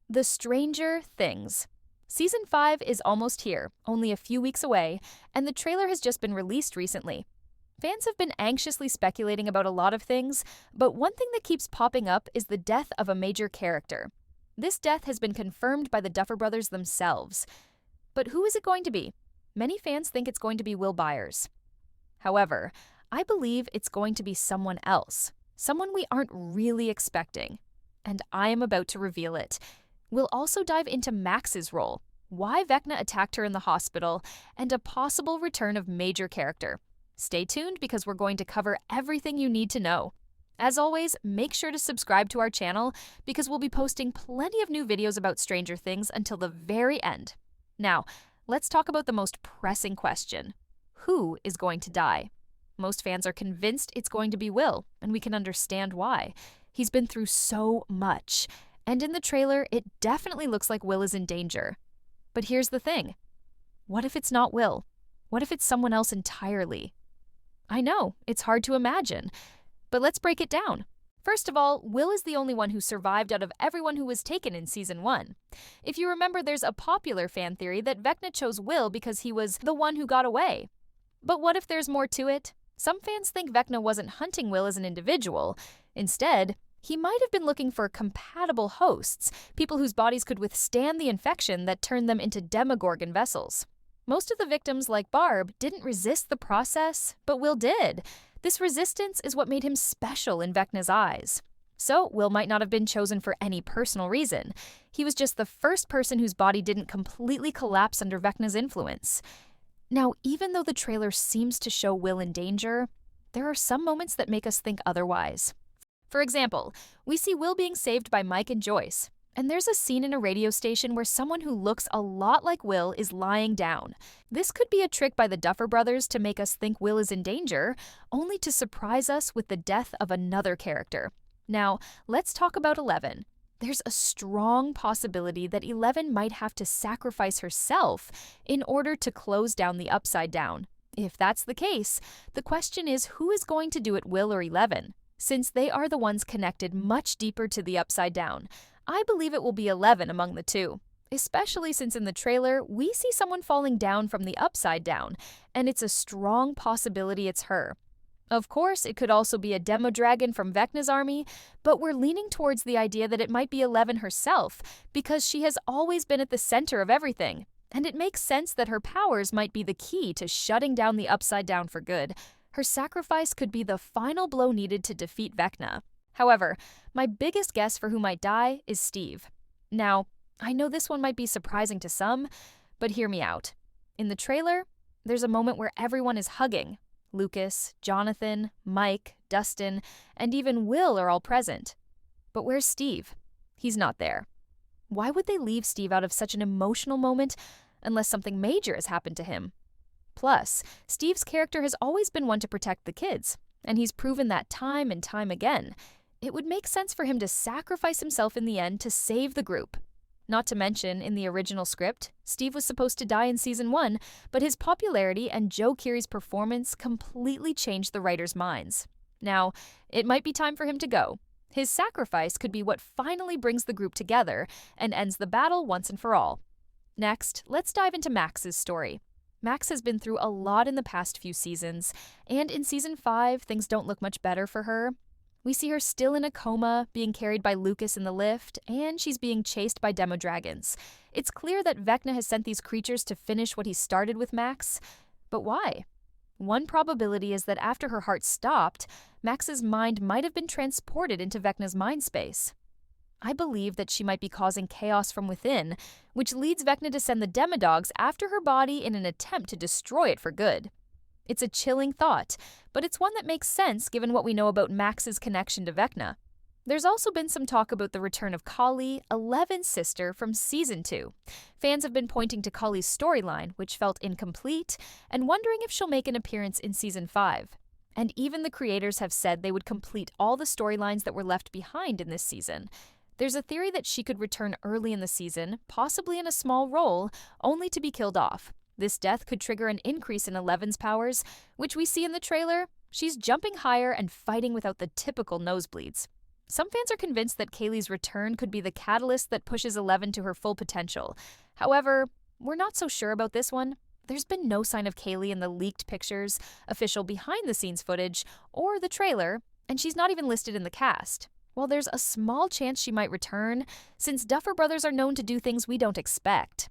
The Stranger Things. Season 5 is almost here, only a few weeks away, and the trailer has just been released recently. Fans have been anxiously speculating about a lot of things, but one thing that keeps popping up is the death of a major character. This death has been confirmed by the Duffer Brothers themselves. But who is it going to be? Many fans think it's going to be Will Byers. However, I believe it's going to be someone else, someone we aren't really expecting. And I am about to reveal it. We'll also dive into Max's role, why Vecna attacked her in the hospital, and a possible return of major character. Stay tuned because we're going to cover everything you need to know. As always, make sure to subscribe to our channel because we'll be posting plenty of new videos about Stranger Things until the very end. Now, let's talk about the most pressing question. Who is going to die? Most fans are convinced it's going to be Will, and we can understand why. He's been through so much, and in the trailer, it definitely looks like Will is in danger. But here's the thing. What if it's not Will? What if it's someone else entirely? I know, it's hard to imagine, but let's break it down. First of all, Will is the only one who survived out of everyone who was taken in Season 1. If you remember, there's a popular fan theory that Vecna chose Will because he was the one who got away. But what if there's more to it? Some fans think Vecna wasn't hunting Will as an individual. Instead, he might have been looking for compatible hosts, people whose bodies could withstand the infection that turned them into Demogorgon vessels. Most of the victims, like Barb, didn't resist the process, but Will did. This resistance is what made him special in Vecna's eyes. So, Will might not have been chosen for any personal reason. He was just the first person whose body didn't completely collapse under Vecna's influence. Now, even though the trailer seems to show Will in danger, there are some moments that make us think otherwise. For example, we see Will being saved by Mike and Joyce, and there's a scene in a radio station where someone who looks a lot like Will is lying down. This could be a trick by the Duffer Brothers to make us think Will is in danger, only to surprise us with the death of another character. Now, let's talk about Eleven. There's a strong possibility that Eleven might have to sacrifice herself in order to close down the Upside Down. If that's the case, the question is who is going to do it, Will or Eleven? Since they are the ones connected much deeper to the Upside Down, I believe it will be Eleven among the two, especially since in the trailer we see someone falling down from the Upside Down, and it's a strong possibility it's her. Of course, it could also be a Demodragon from Vecna's army, but we're leaning towards the idea that it might be Eleven herself, because she has always been at the center of everything, and it makes sense that her powers might be the key to shutting down the Upside Down for good. Her sacrifice could be the final blow needed to defeat Vecna. However, my biggest guess for who might die is Steve. Now, I know this one might be surprising to some, but hear me out. In the trailer, there's a moment where everyone is hugging. Lucas, Jonathan, Mike, Dustin, and even Will are all present. But where's Steve? He's not there. Why would they leave Steve out of such an emotional moment unless something major has happened to him? Plus, Steve's character has always been one to protect the kids, and he's proven that time and time again. It would make sense for him to sacrifice himself in the end to save the group. Not to mention, in the original script, Steve was supposed to die in Season 1, but his popularity and Joe Keery's performance completely changed the writers' minds. Now, it might be time for him to go. His sacrifice could be what finally brings the group together and ends the battle once and for all. Next, let's dive into Max's story. Max has been through a lot in the past few seasons, and in Season 5, things don't look much better for her. We see her still in a coma, being carried by Lucas in the lift, and she's being chased by Demodragons. It's clear that Vecna has sent these creatures to finish what he started with Max. But why? One probability is that after her heart stopped, Max's mind might have been transported into Vecna's mind space. I believe that she might be causing chaos from within, which leads Vecna to send the Demodogs after her body in an attempt to destroy it for good. It's a chilling thought, but it's one that makes sense given what we know about Max's connection to Vecna. There's also been some talk about the return of Kali, Eleven's sister, from Season 2. Fans have been pointing to Kali's storyline, which felt incomplete, and wondering if she'll make an appearance in Season 5. And even the creators have said they would complete all the storylines that were left behind in this season. There's a theory that she could return early in the season, possibly in a small role, only to be killed off. This death could trigger an increase in Eleven's powers, which we see in the trailer. She's jumping higher and fighting without the typical nosebleeds. Some fans are convinced that Kaylee's return could be the catalyst that pushes Eleven to her full potential. However, we're not so sure about this one. There's been no sign of Kaylee in the leaked pictures, official behind-the-scenes footage, or the trailer, and she's not even listed in the cast. While there's a small chance she might return, since Duffer Brothers are known to do things we don't expect,